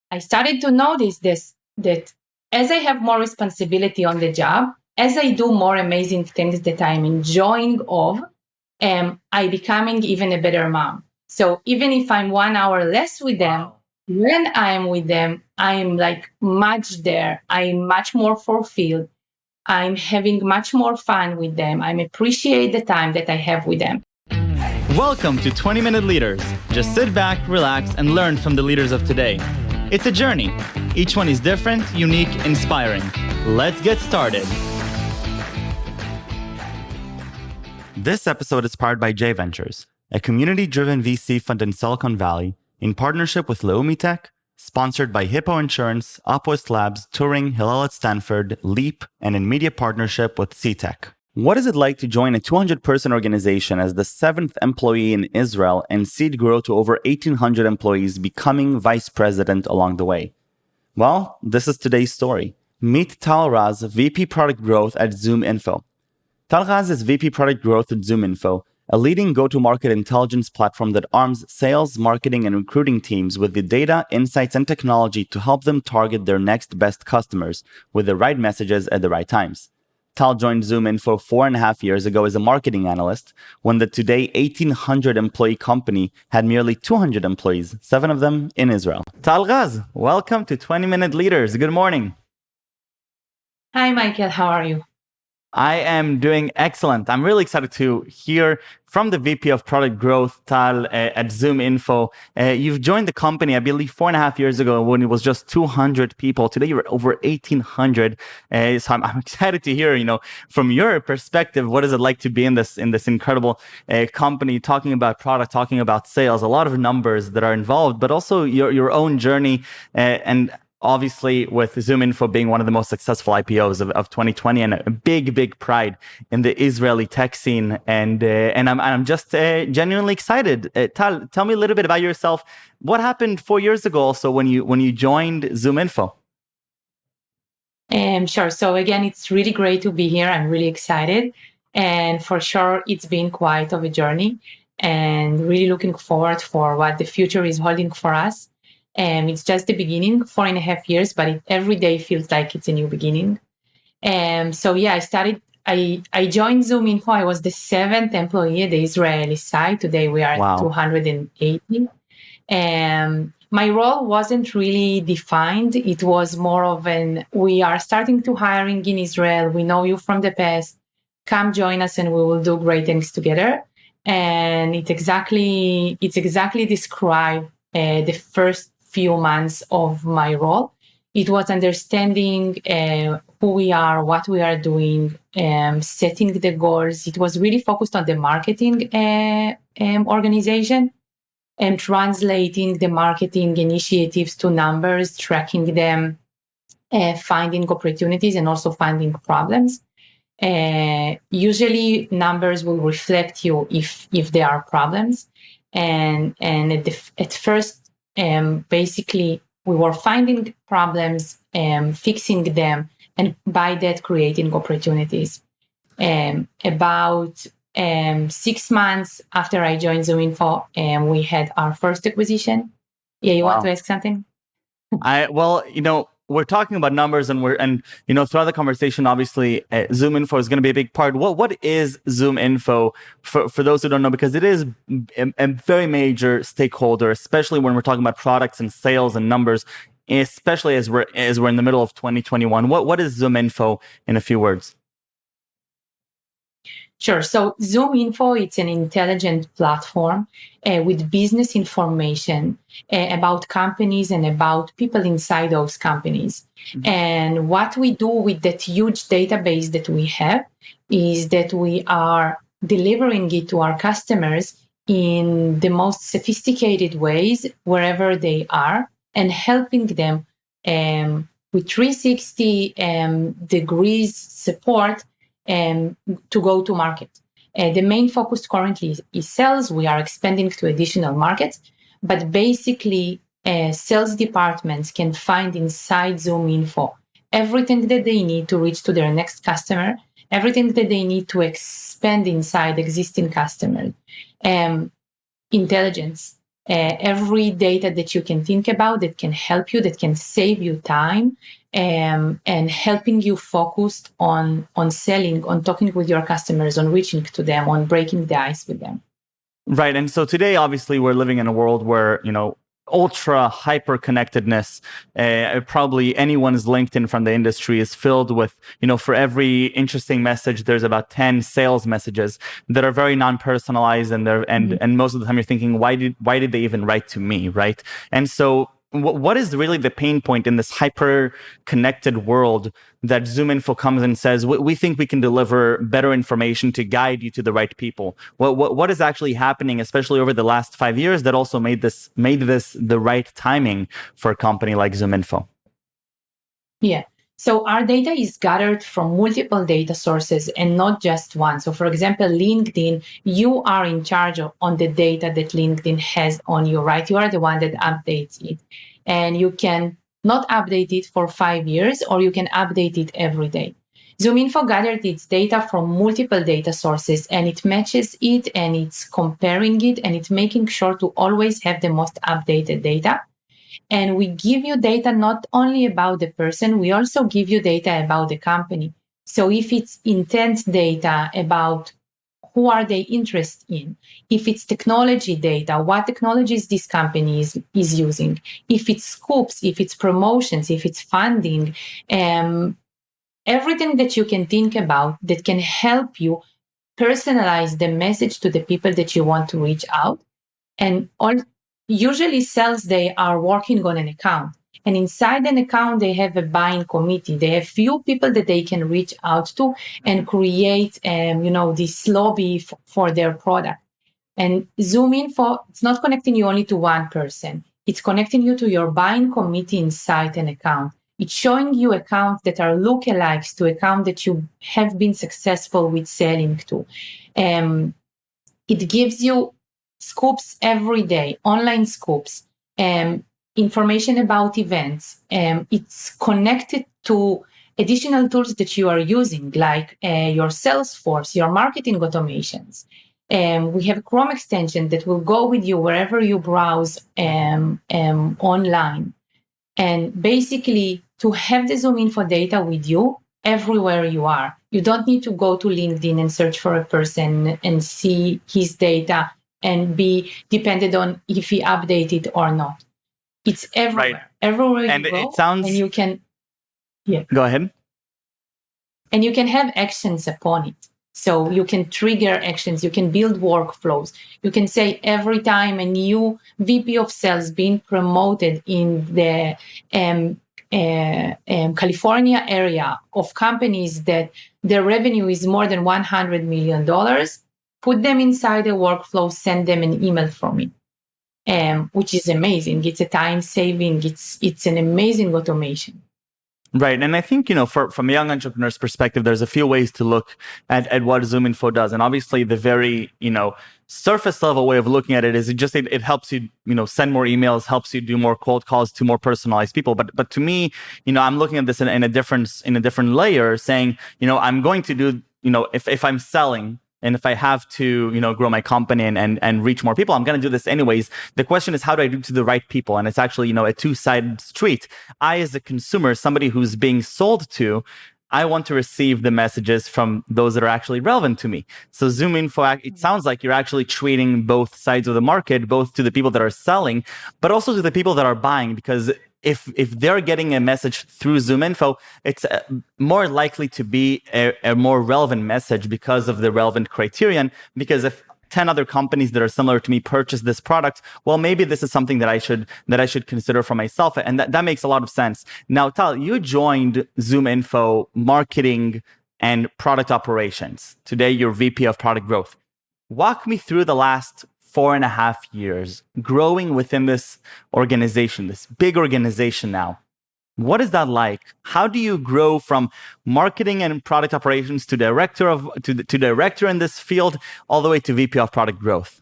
I started to notice that as I have more responsibility on the job, as I do more amazing things that I'm enjoying of, I becoming even a better mom. So even if I'm 1 hour less with them, when I'm with them, I'm like much there. I'm much more fulfilled. I'm having much more fun with them. I appreciate the time that I have with them. Welcome to 20-Minute Leaders. Just sit back, relax, and learn from the leaders of today. It's a journey. Each one is different, unique, inspiring. Let's get started. This episode is powered by J Ventures, a community-driven VC fund in Silicon Valley, in partnership with Leumi Tech, sponsored by Hippo Insurance, Upwest Labs, Turing, Hillel at Stanford, Leap, and in media partnership with C-Tech. What is it like to join a 200-person organization as the 7th employee in Israel and see it grow to over 1,800 employees, becoming vice president along the way? Well, this is today's story. Meet Tal Raz, VP Product Growth at ZoomInfo. Tal Raz is VP Product Growth at ZoomInfo, a leading go-to-market intelligence platform that arms sales, marketing, and recruiting teams with the data, insights, and technology to help them target their next best customers with the right messages at the right times. Tal joined ZoomInfo 4.5 years ago as a marketing analyst, when the today 1,800-employee company had merely 200 employees, 7 of them in Israel. Tal Raz, welcome to 20-Minute Leaders. Good morning. Hi, Michael. How are you? I am doing excellent. I'm really excited to hear from the VP of Product Growth, Tal, at ZoomInfo. You've joined the company, I believe, 4.5 years ago when it was just 200 people. Today, you're over 1,800. So I'm excited to hear, from your perspective, what is it like to be in this incredible company, talking about product, talking about sales, a lot of numbers that are involved, but also your own journey and obviously, with ZoomInfo being one of the most successful IPOs of 2020 and a big pride in the Israeli tech scene. And I'm just genuinely excited. Tal, tell me a little bit about yourself. What happened 4 years ago also when you joined ZoomInfo? Sure. So again, it's really great to be here. I'm really excited. And for sure, it's been quite of a journey and really looking forward for what the future is holding for us. And it's just the beginning, 4.5 years, but every day feels like it's a new beginning. So yeah, I joined ZoomInfo. I was the 7th employee at the Israeli side. Today we are at 280. My role wasn't really defined. It was more of we are starting to hiring in Israel. We know you from the past. Come join us and we will do great things together. And it's exactly described the first few months of my role. It was understanding who we are, what we are doing, setting the goals. It was really focused on the marketing organization and translating the marketing initiatives to numbers, tracking them, finding opportunities and also finding problems. Usually numbers will reflect you if there are problems. And at first, basically, we were finding problems, fixing them, and by that, creating opportunities. About 6 months after I joined ZoomInfo, we had our first acquisition. Yeah, you want to ask something? We're talking about numbers and throughout the conversation, obviously, ZoomInfo is going to be a big part. What is ZoomInfo for those who don't know? Because it is a very major stakeholder, especially when we're talking about products and sales and numbers, especially as we're in the middle of 2021. What is ZoomInfo in a few words? Sure. So ZoomInfo, it's an intelligent platform with business information about companies and about people inside those companies. Mm-hmm. And what we do with that huge database that we have is that we are delivering it to our customers in the most sophisticated ways, wherever they are, and helping them with 360 degrees support to go to market. The main focus currently is sales. We are expanding to additional markets, but basically sales departments can find inside ZoomInfo everything that they need to reach to their next customer, everything that they need to expand inside existing customers. Intelligence, every data that you can think about that can help you, that can save you time, and helping you focus on selling, on talking with your customers, on reaching to them, on breaking the ice with them. Right. And so today, obviously, we're living in a world where, ultra hyper connectedness, probably anyone's LinkedIn from the industry is filled with, for every interesting message, there's about 10 sales messages that are very non-personalized. And and most of the time you're thinking, why did they even write to me? Right. And so what is really the pain point in this hyper connected world that ZoomInfo comes and says, we think we can deliver better information to guide you to the right people? What is actually happening, especially over the last 5 years, that also made this the right timing for a company like ZoomInfo? Yeah. So our data is gathered from multiple data sources and not just one. So for example, LinkedIn, you are in charge on the data that LinkedIn has on you, right? You are the one that updates it. And you can not update it for 5 years, or you can update it every day. ZoomInfo gathered its data from multiple data sources, and it matches it, and it's comparing it, and it's making sure to always have the most updated data. And we give you data not only about the person, we also give you data about the company. So if it's intense data about who are they interested in, if it's technology data, what technologies this company is using, if it's scoops, if it's promotions, if it's funding, everything that you can think about that can help you personalize the message to the people that you want to reach out. And usually sales, they are working on an account. And inside an account, they have a buying committee. They have few people that they can reach out to and create, this lobby for their product. And ZoomInfo, it's not connecting you only to one person. It's connecting you to your buying committee inside an account. It's showing you accounts that are lookalikes to accounts that you have been successful with selling to. It gives you scoops every day, online scoops, information about events. It's connected to additional tools that you are using, like your Salesforce, your marketing automations. We have a Chrome extension that will go with you wherever you browse online. And basically, to have the ZoomInfo data with you everywhere you are. You don't need to go to LinkedIn and search for a person and see his data and be dependent on if he updated or not. It's everywhere. Right. Everywhere you And go, it sounds... and you can... Yeah. Go ahead. And you can have actions upon it. So you can trigger actions, you can build workflows. You can say every time a new VP of sales being promoted in the California area of companies that their revenue is more than $100 million, put them inside a workflow, send them an email from me, which is amazing. It's a time saving, it's an amazing automation. Right. And I think, from a young entrepreneur's perspective, there's a few ways to look at what ZoomInfo does. And obviously the very, surface level way of looking at it is it helps you, send more emails, helps you do more cold calls to more personalized people. But to me, I'm looking at this in a different layer, saying, I'm going to do, if I'm selling, and if I have to, grow my company and reach more people, I'm going to do this anyways. The question is, how do I do to the right people? And it's actually, a two-sided street. I, as a consumer, somebody who's being sold to, I want to receive the messages from those that are actually relevant to me. So ZoomInfo, it sounds like you're actually treating both sides of the market, both to the people that are selling, but also to the people that are buying, because if they're getting a message through ZoomInfo, it's more likely to be a more relevant message because of the relevant criterion. Because if 10 other companies that are similar to me purchase this product, well, maybe this is something that I should consider for myself. And that makes a lot of sense. Now, Tal, you joined ZoomInfo marketing and product operations. Today, you're VP of product growth. Walk me through the last 4.5 years growing within this organization, this big organization now. What is that like? How do you grow from marketing and product operations to director in this field, all the way to VP of product growth?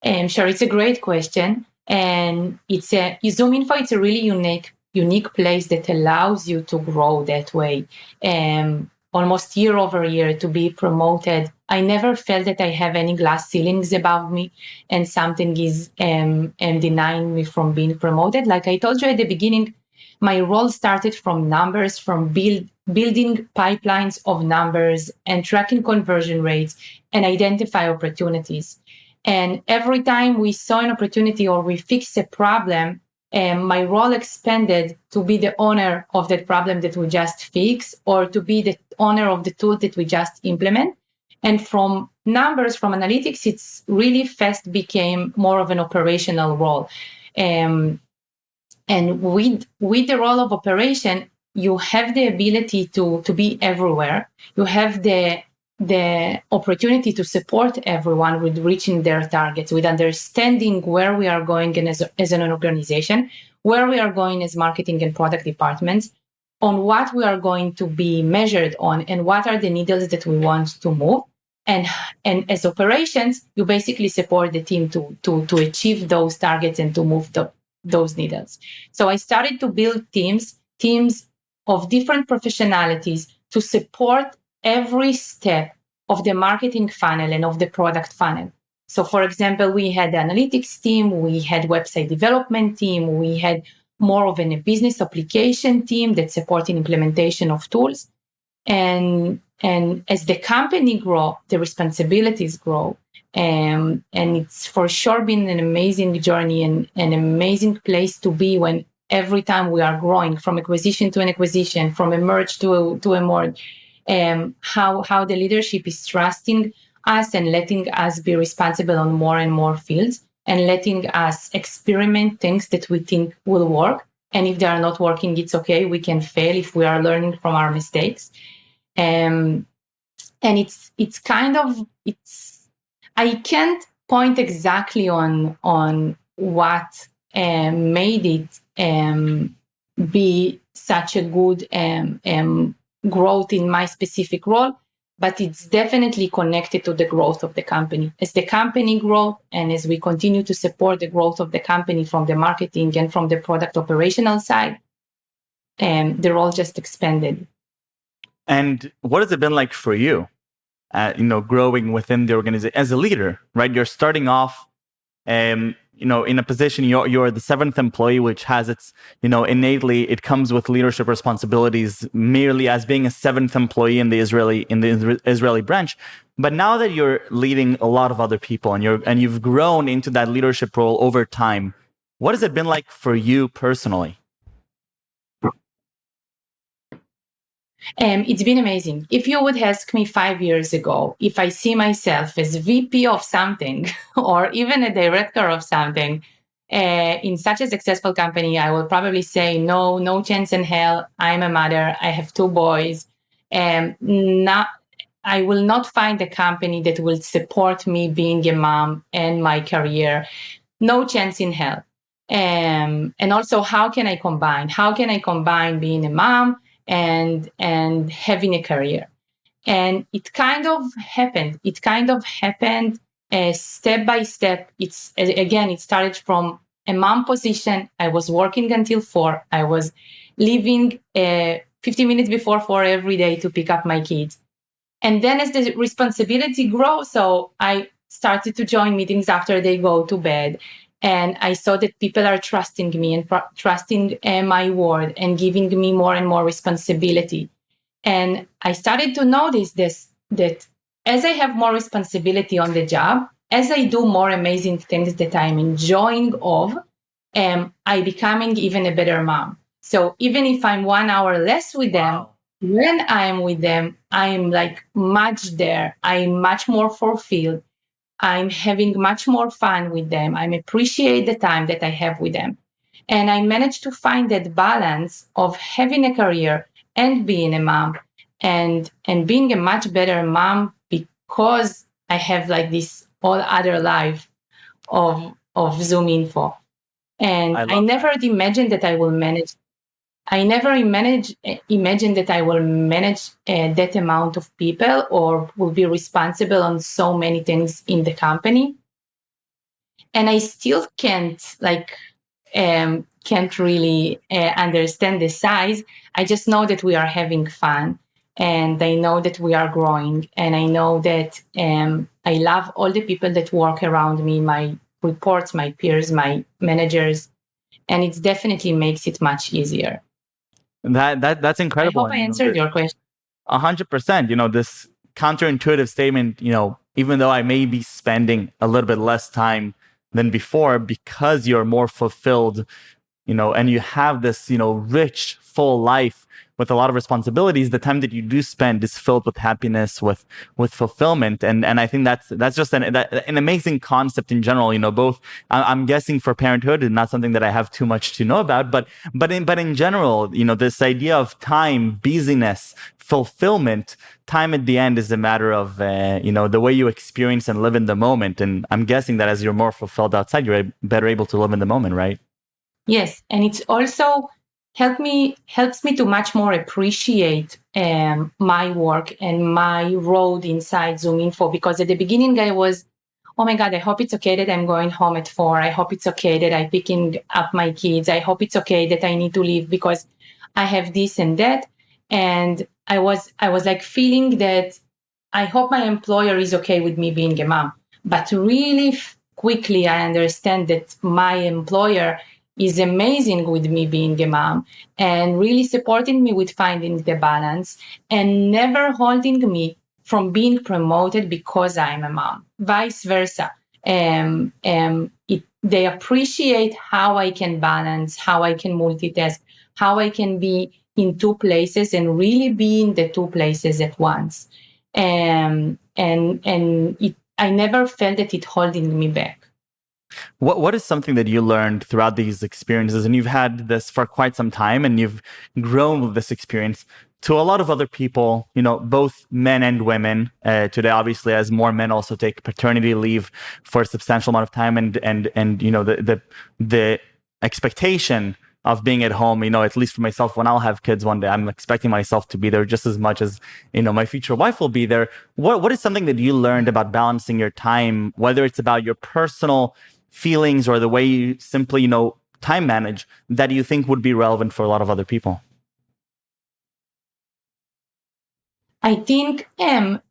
Sure, it's a great question. And ZoomInfo, it's a really unique place that allows you to grow that way. almost year over year to be promoted. I never felt that I have any glass ceilings above me and something is denying me from being promoted. Like I told you at the beginning, my role started from numbers, from building pipelines of numbers and tracking conversion rates and identify opportunities. And every time we saw an opportunity or we fixed a problem, my role expanded to be the owner of that problem that we just fixed or to be the owner of the tool that we just implement. And from numbers, from analytics, it's really fast became more of an operational role. And with the role of operation, you have the ability to be everywhere. You have the opportunity to support everyone with reaching their targets, with understanding where we are going as an organization, where we are going as marketing and product departments, on what we are going to be measured on, and what are the needles that we want to move. And as operations, you basically support the team to achieve those targets and to move those needles. So I started to build teams of different professionalities to support every step of the marketing funnel and of the product funnel. So for example, we had the analytics team, we had website development team, we had more of a business application team that supported implementation of tools. And as the company grow, the responsibilities grow. And it's for sure been an amazing journey and an amazing place to be when every time we are growing from acquisition to an acquisition, from a merge to a merge, how the leadership is trusting us and letting us be responsible on more and more fields and letting us experiment things that we think will work. And if they are not working, it's okay. We can fail if we are learning from our mistakes. And it's kind of, I can't point exactly on what made it be such a good growth in my specific role, but it's definitely connected to the growth of the company. As the company grows and as we continue to support the growth of the company from the marketing and from the product operational side, the role just expanded. And what has it been like for you, growing within the organization as a leader, right? You're starting off, in a position, you're the seventh employee, which has its, innately, it comes with leadership responsibilities merely as being a seventh employee in the Israeli branch. But now that you're leading a lot of other people and you've grown into that leadership role over time, what has it been like for you personally? It's been amazing. If you would ask me 5 years ago if I see myself as VP of something or even a director of something in such a successful company, I will probably say no chance in hell. I'm a mother. I have 2 boys. I will not find a company that will support me being a mom and my career. No chance in hell. And also, how can I combine? How can I combine being a mom and having a career? And it kind of happened. It kind of happened step by step. It started from a mom position. I was working until 4. I was leaving 15 minutes before 4 every day to pick up my kids. And then as the responsibility grows, so I started to join meetings after they go to bed. And I saw that people are trusting me and trusting my word and giving me more and more responsibility. And I started to notice that as I have more responsibility on the job, as I do more amazing things that I'm enjoying of, I becoming even a better mom. So even if I'm 1 hour less with them, wow, when I'm with them, I'm like much there. I'm much more fulfilled. I'm having much more fun with them. I appreciate the time that I have with them. And I managed to find that balance of having a career and being a mom and being a much better mom because I have like this whole other life of ZoomInfo. And I never imagined that I will manage. I never imagined that I will manage that amount of people or will be responsible on so many things in the company. And I still can't really understand the size. I just know that we are having fun and I know that we are growing, and I know that I love all the people that work around me, my reports, my peers, my managers, and it definitely makes it much easier. That's I incredible. hope I And answered your question. 100%. This counterintuitive statement. Even though I may be spending a little bit less time than before because you're more fulfilled, and you have this, rich, full life with a lot of responsibilities, the time that you do spend is filled with happiness, with fulfillment, and I think that's just an amazing concept in general. Both I'm guessing for parenthood, and not something that I have too much to know about, but in general, this idea of time, busyness, fulfillment. Time at the end is a matter of the way you experience and live in the moment, and I'm guessing that as you're more fulfilled outside, you're better able to live in the moment, right? Yes, and it's also helps me to much more appreciate my work and my road inside ZoomInfo, because at the beginning I was, oh my God, I hope it's okay that I'm going home at 4. I hope it's okay that I'm picking up my kids. I hope it's okay that I need to leave because I have this and that. And I was like feeling that I hope my employer is okay with me being a mom. But really quickly I understand that my employer is amazing with me being a mom and really supporting me with finding the balance and never holding me from being promoted because I'm a mom, vice versa. They appreciate how I can balance, how I can multitask, how I can be in two places and really be in the two places at once. I never felt that it holding me back. What is something that you learned throughout these experiences? And you've had this for quite some time, and you've grown with this experience. To a lot of other people, both men and women today, obviously, as more men also take paternity leave for a substantial amount of time, and the expectation of being at home, at least for myself, when I'll have kids one day, I'm expecting myself to be there just as much as, my future wife will be there. What is something that you learned about balancing your time, whether it's about your personal feelings or the way you simply, time manage, that you think would be relevant for a lot of other people? I think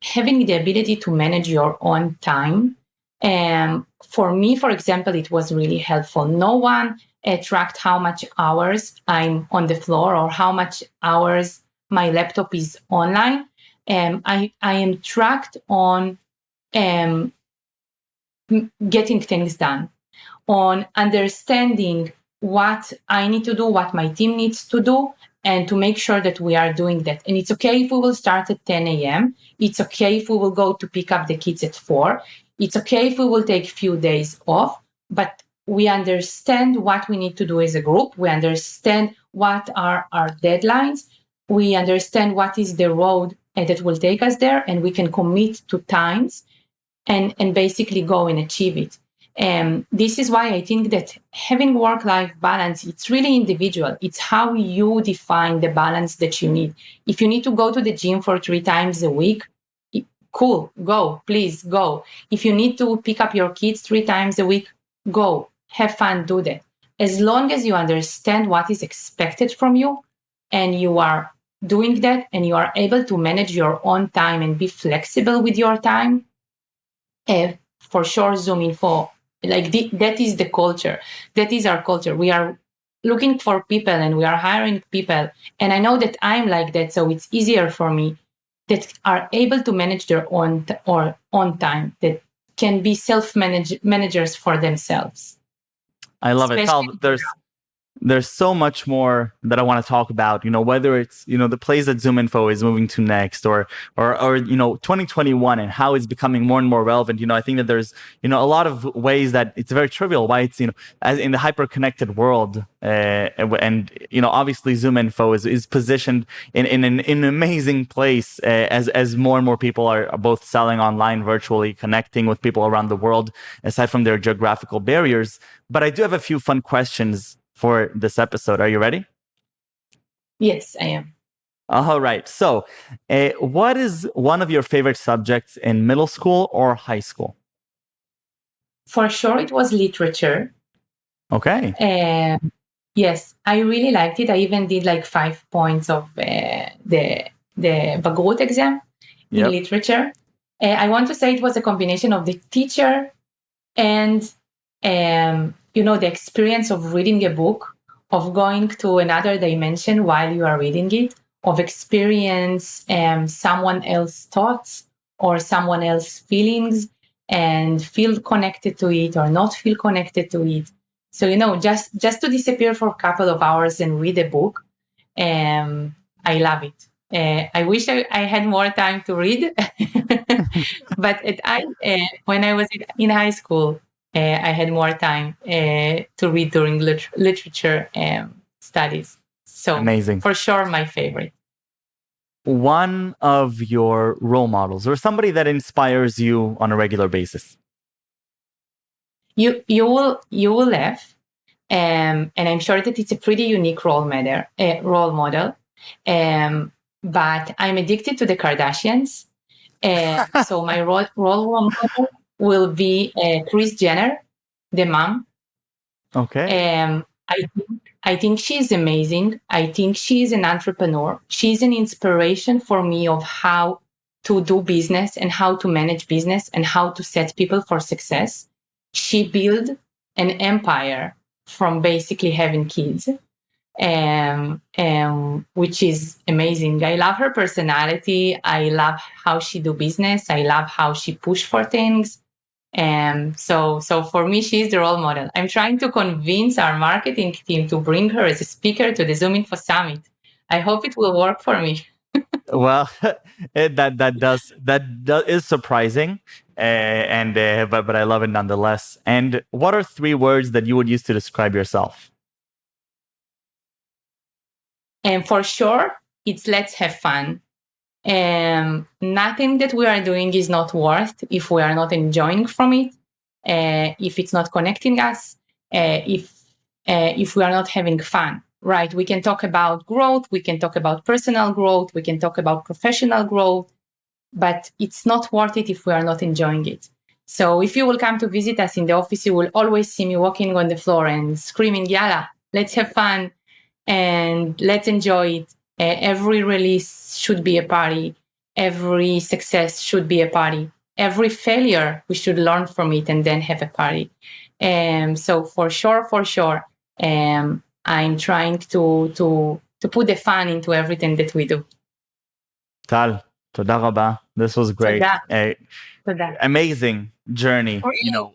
having the ability to manage your own time, for me, for example, it was really helpful. No one tracked how much hours I'm on the floor or how much hours my laptop is online. I am tracked on getting things done, on understanding what I need to do, what my team needs to do, and to make sure that we are doing that. And it's okay if we will start at 10 a.m. It's okay if we will go to pick up the kids at 4. It's okay if we will take a few days off, but we understand what we need to do as a group. We understand what are our deadlines. We understand what is the road that will take us there, and we can commit to times and basically go and achieve it. This is why I think that having work-life balance, it's really individual. It's how you define the balance that you need. If you need to go to the gym for 3 times a week, cool, go, please go. If you need to pick up your kids 3 times a week, go, have fun, do that. As long as you understand what is expected from you and you are doing that and you are able to manage your own time and be flexible with your time, for sure, ZoomInfo, that is the culture. That is our culture. We are looking for people and we are hiring people. And I know that I'm like that, so it's easier for me that are able to manage their own time, that can be managers for themselves. I love it. Especially Tal, there's so much more that I want to talk about, whether it's, the place that ZoomInfo is moving to next, or 2021 and how it's becoming more and more relevant. I think that there's, a lot of ways that it's very trivial why it's, as in the hyper connected world. And obviously ZoomInfo is positioned in an amazing place, as more and more people are both selling online, virtually connecting with people around the world, aside from their geographical barriers. But I do have a few fun questions for this episode. Are you ready? Yes, I am. All right. So, what is one of your favorite subjects in middle school or high school? For sure, it was literature. Okay. Yes, I really liked it. I even did like 5 points of the the Bagrut exam in literature. I want to say it was a combination of the teacher and the experience of reading a book, of going to another dimension while you are reading it, of experience someone else's thoughts or someone else's feelings and feel connected to it or not feel connected to it. So, just to disappear for a couple of hours and read a book, I love it. I wish I had more time to read, but when I was in high school, I had more time to read during literature studies. So amazing. For sure, my favorite. One of your role models or somebody that inspires you on a regular basis. You will laugh, and I'm sure that it's a pretty unique role model. But I'm addicted to the Kardashians. So my role model will be Kris Jenner, the mom. Okay. I think she's amazing. I think she's an entrepreneur. She's an inspiration for me of how to do business and how to manage business and how to set people for success. She built an empire from basically having kids, which is amazing. I love her personality. I love how she do business. I love how she push for things. So for me, she's the role model. I'm trying to convince our marketing team to bring her as a speaker to the ZoomInfo Summit. I hope it will work for me. Well, that is surprising, but I love it nonetheless. And what are 3 words that you would use to describe yourself? And for sure, it's let's have fun. Nothing that we are doing is not worth if we are not enjoying from it, if it's not connecting us, if we are not having fun. Right? We can talk about growth, we can talk about personal growth, we can talk about professional growth, but it's not worth it if we are not enjoying it. So if you will come to visit us in the office, you will always see me walking on the floor and screaming, "Yalla, let's have fun and let's enjoy it." Every release should be a party. Every success should be a party. Every failure, we should learn from it and then have a party. So for sure, I'm trying to put the fun into everything that we do. Tal, toda rabba. This was great. Toda. Amazing journey.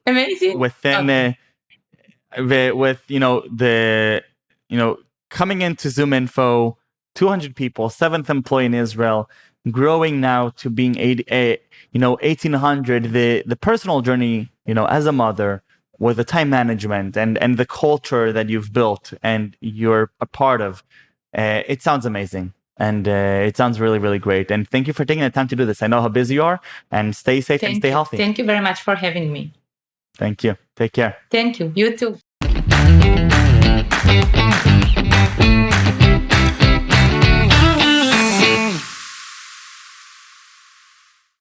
Amazing. Within coming into ZoomInfo, 200 people, 7th employee in Israel, growing now to being 1,800. The personal journey, as a mother, with the time management and the culture that you've built and you're a part of, it sounds amazing. And it sounds really, really great. And thank you for taking the time to do this. I know how busy you are, and stay safe and stay healthy. Thank you very much for having me. Thank you. Take care. Thank you. You too.